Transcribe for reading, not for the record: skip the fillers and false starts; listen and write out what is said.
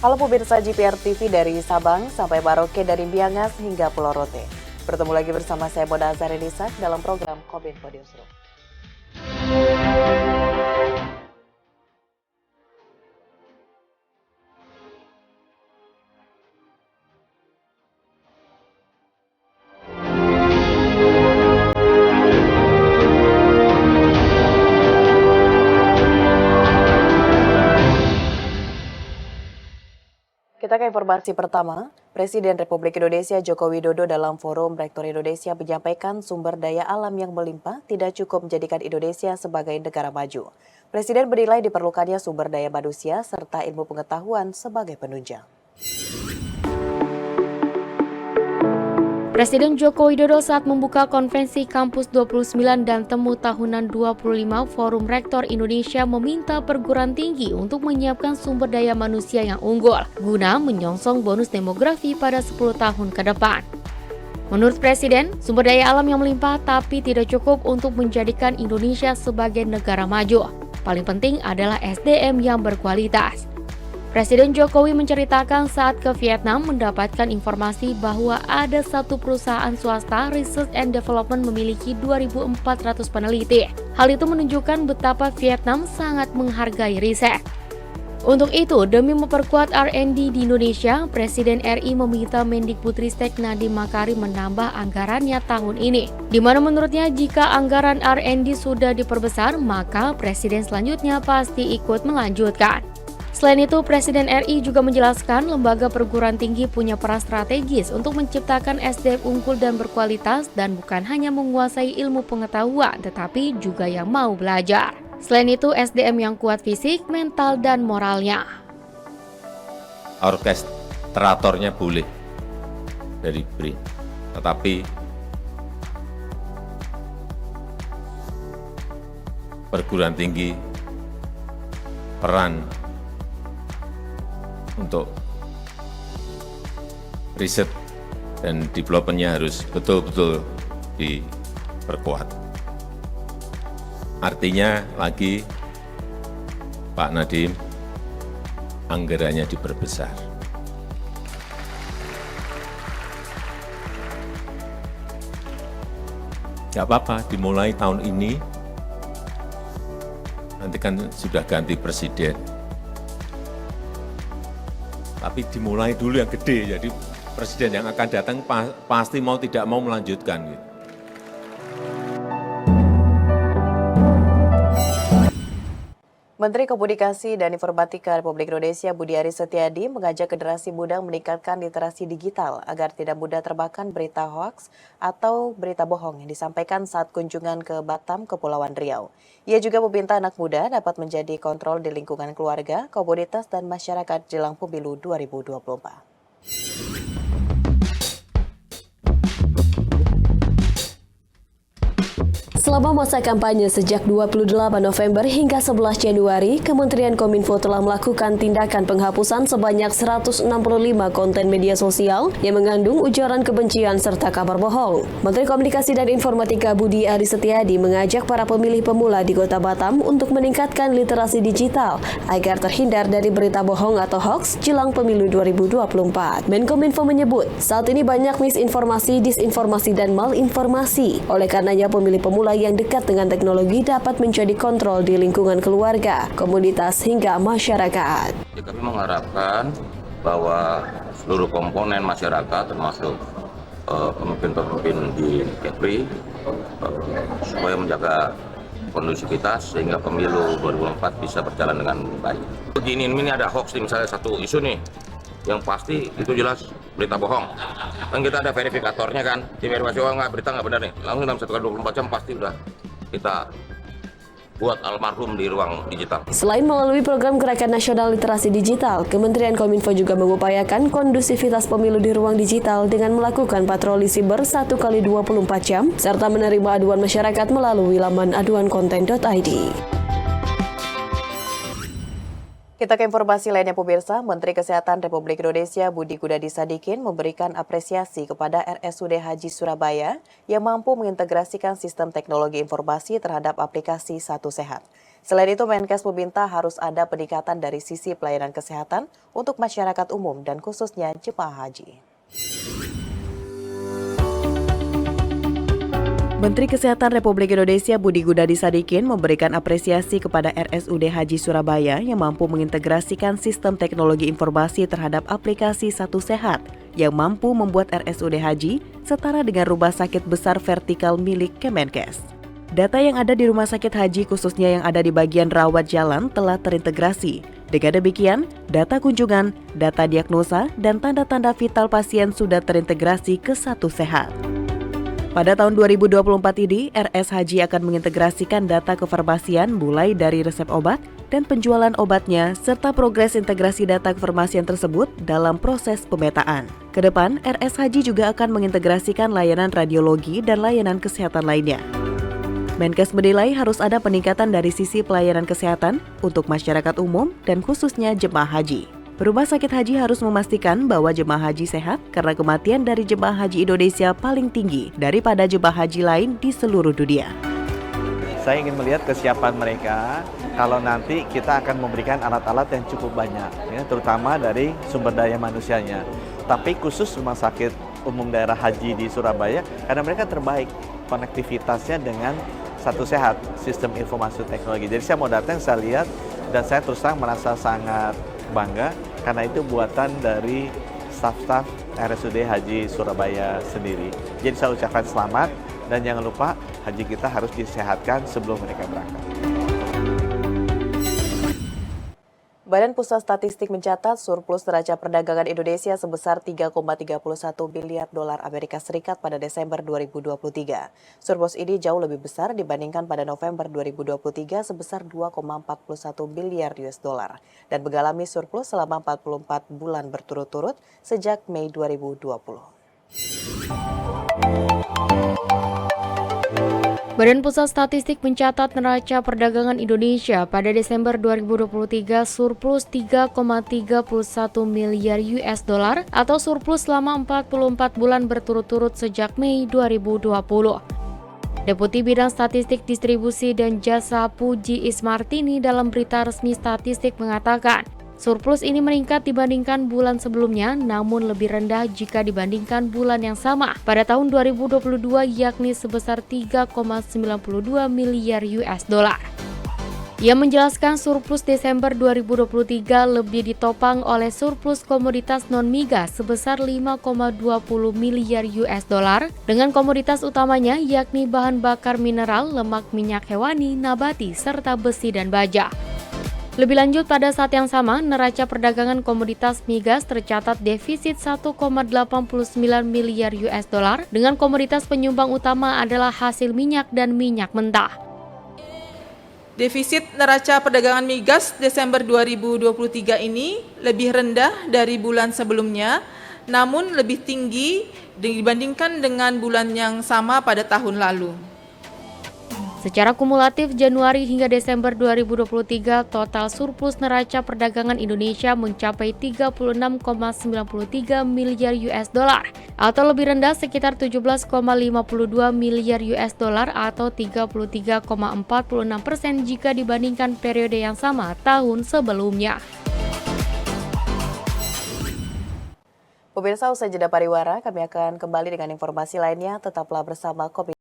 Halo pemirsa GPR TV dari Sabang sampai Maroke dari Miangas hingga Pulau Rote. Bertemu lagi bersama saya Boda Azarenisa dalam program Kominfo Newsroom. Kita ke informasi pertama. Presiden Republik Indonesia Joko Widodo dalam Forum Rektor Indonesia menyampaikan sumber daya alam yang melimpah tidak cukup menjadikan Indonesia sebagai negara maju. Presiden menilai diperlukannya sumber daya manusia serta ilmu pengetahuan sebagai penunjang. Presiden Joko Widodo saat membuka konferensi Kampus 29 dan Temu Tahunan 25 Forum Rektor Indonesia meminta perguruan tinggi untuk menyiapkan sumber daya manusia yang unggul guna menyongsong bonus demografi pada 10 tahun ke depan. Menurut Presiden, sumber daya alam yang melimpah tapi tidak cukup untuk menjadikan Indonesia sebagai negara maju. Paling penting adalah SDM yang berkualitas. Presiden Jokowi menceritakan saat ke Vietnam mendapatkan informasi bahwa ada satu perusahaan swasta Research and Development memiliki 2.400 peneliti. Hal itu menunjukkan betapa Vietnam sangat menghargai riset. Untuk itu, demi memperkuat R&D di Indonesia, Presiden RI meminta Mendikbudristek Nadiem Makarim menambah anggarannya tahun ini. Di mana menurutnya jika anggaran R&D sudah diperbesar, maka Presiden selanjutnya pasti ikut melanjutkan. Selain itu, Presiden RI juga menjelaskan lembaga perguruan tinggi punya peran strategis untuk menciptakan SDM unggul dan berkualitas dan bukan hanya menguasai ilmu pengetahuan, tetapi juga yang mau belajar. Selain itu, SDM yang kuat fisik, mental, dan moralnya. Orkestratornya boleh dari BRIN, tetapi perguruan tinggi peran untuk riset dan development-nya harus betul-betul diperkuat. Artinya lagi Pak Nadiem anggarannya diperbesar. Gak apa-apa, dimulai tahun ini, nanti kan sudah ganti presiden. Tapi dimulai dulu yang gede, jadi presiden yang akan datang pasti mau tidak mau melanjutkan. Menteri Komunikasi dan Informatika Republik Indonesia Budi Aris Setiadi mengajak generasi muda meningkatkan literasi digital agar tidak mudah termakan berita hoaks atau berita bohong yang disampaikan saat kunjungan ke Batam, Kepulauan Riau. Ia juga meminta anak muda dapat menjadi kontrol di lingkungan keluarga, komunitas, dan masyarakat jelang pemilu 2024. Selama masa kampanye sejak 28 November hingga 11 Januari, Kementerian Kominfo telah melakukan tindakan penghapusan sebanyak 165 konten media sosial yang mengandung ujaran kebencian serta kabar bohong. Menteri Komunikasi dan Informatika Budi Aris Setiadi mengajak para pemilih pemula di Kota Batam untuk meningkatkan literasi digital agar terhindar dari berita bohong atau hoax jelang pemilu 2024. Menkominfo menyebut, saat ini banyak misinformasi, disinformasi, dan malinformasi. Oleh karenanya, pemilih pemula yang dekat dengan teknologi dapat menjadi kontrol di lingkungan keluarga, komunitas, hingga masyarakat. Kami mengharapkan bahwa seluruh komponen masyarakat termasuk pemimpin-pemimpin di Kepri supaya menjaga kondusivitas sehingga pemilu 2024 bisa berjalan dengan baik. Begini, ini ada hoax misalnya satu isu nih, yang pasti itu jelas berita bohong. Kan kita ada verifikatornya kan, di verifikasi nggak berita nggak benar nih, langsung dalam 1x24 jam pasti udah kita buat almarhum di ruang digital. Selain melalui program Gerakan Nasional Literasi Digital, Kementerian Kominfo juga mengupayakan kondusivitas pemilu di ruang digital dengan melakukan patroli siber 1x24 jam, serta menerima aduan masyarakat melalui laman aduankonten.id. Kita ke informasi lainnya pemirsa, Menteri Kesehatan Republik Indonesia Budi Gunadi Sadikin memberikan apresiasi kepada RSUD Haji Surabaya yang mampu mengintegrasikan sistem teknologi informasi terhadap aplikasi Satu Sehat. Selain itu, Menkes meminta harus ada peningkatan dari sisi pelayanan kesehatan untuk masyarakat umum dan khususnya jemaah haji. Menteri Kesehatan Republik Indonesia Budi Gunadi Sadikin memberikan apresiasi kepada RSUD Haji Surabaya yang mampu mengintegrasikan sistem teknologi informasi terhadap aplikasi Satu Sehat yang mampu membuat RSUD Haji setara dengan rumah sakit besar vertikal milik Kemenkes. Data yang ada di rumah sakit haji khususnya yang ada di bagian rawat jalan telah terintegrasi. Dengan demikian, data kunjungan, data diagnosa, dan tanda-tanda vital pasien sudah terintegrasi ke Satu Sehat. Pada tahun 2024 ini, RS Haji akan mengintegrasikan data kefarmasian mulai dari resep obat dan penjualan obatnya serta progres integrasi data kefarmasian tersebut dalam proses pemetaan. Kedepan, RS Haji juga akan mengintegrasikan layanan radiologi dan layanan kesehatan lainnya. Menkes menilai harus ada peningkatan dari sisi pelayanan kesehatan untuk masyarakat umum dan khususnya jemaah haji. Rumah sakit haji harus memastikan bahwa jemaah haji sehat karena kematian dari jemaah haji Indonesia paling tinggi daripada jemaah haji lain di seluruh dunia. Saya ingin melihat kesiapan mereka kalau nanti kita akan memberikan alat-alat yang cukup banyak, ya, terutama dari sumber daya manusianya. Tapi khusus Rumah Sakit Umum Daerah Haji di Surabaya, karena mereka terbaik konektivitasnya dengan Satu Sehat, sistem informasi teknologi. Jadi saya mau datang, saya lihat, dan saya terus terang merasa sangat bangga karena itu buatan dari staf-staf RSUD Haji Surabaya sendiri. Jadi saya ucapkan selamat dan jangan lupa haji kita harus disehatkan sebelum mereka berangkat. Badan Pusat Statistik mencatat surplus neraca perdagangan Indonesia sebesar 3,31 miliar dolar Amerika Serikat pada Desember 2023. Surplus ini jauh lebih besar dibandingkan pada November 2023 sebesar 2,41 miliar US dollar dan mengalami surplus selama 44 bulan berturut-turut sejak Mei 2020. Badan Pusat Statistik mencatat neraca perdagangan Indonesia pada Desember 2023 surplus 3,31 miliar US dollar atau surplus selama 44 bulan berturut-turut sejak Mei 2020. Deputi Bidang Statistik Distribusi dan Jasa Puji Ismartini dalam berita resmi statistik mengatakan, surplus ini meningkat dibandingkan bulan sebelumnya, namun lebih rendah jika dibandingkan bulan yang sama pada tahun 2022 yakni sebesar 3,92 miliar US dollar. Ia menjelaskan surplus Desember 2023 lebih ditopang oleh surplus komoditas non-migas sebesar 5,20 miliar US dollar dengan komoditas utamanya yakni bahan bakar mineral, lemak minyak hewani, nabati, serta besi dan baja. Lebih lanjut, pada saat yang sama, neraca perdagangan komoditas migas tercatat defisit 1,89 miliar US dollar dengan komoditas penyumbang utama adalah hasil minyak dan minyak mentah. Defisit neraca perdagangan migas Desember 2023 ini lebih rendah dari bulan sebelumnya, namun lebih tinggi dibandingkan dengan bulan yang sama pada tahun lalu. Secara kumulatif Januari hingga Desember 2023, total surplus neraca perdagangan Indonesia mencapai 36,93 miliar US dollar atau lebih rendah sekitar 17,52 miliar US dollar atau 33,46% jika dibandingkan periode yang sama tahun sebelumnya. Pemirsa, usai jeda pariwara, kami akan kembali dengan informasi lainnya. Tetaplah bersama Kompas.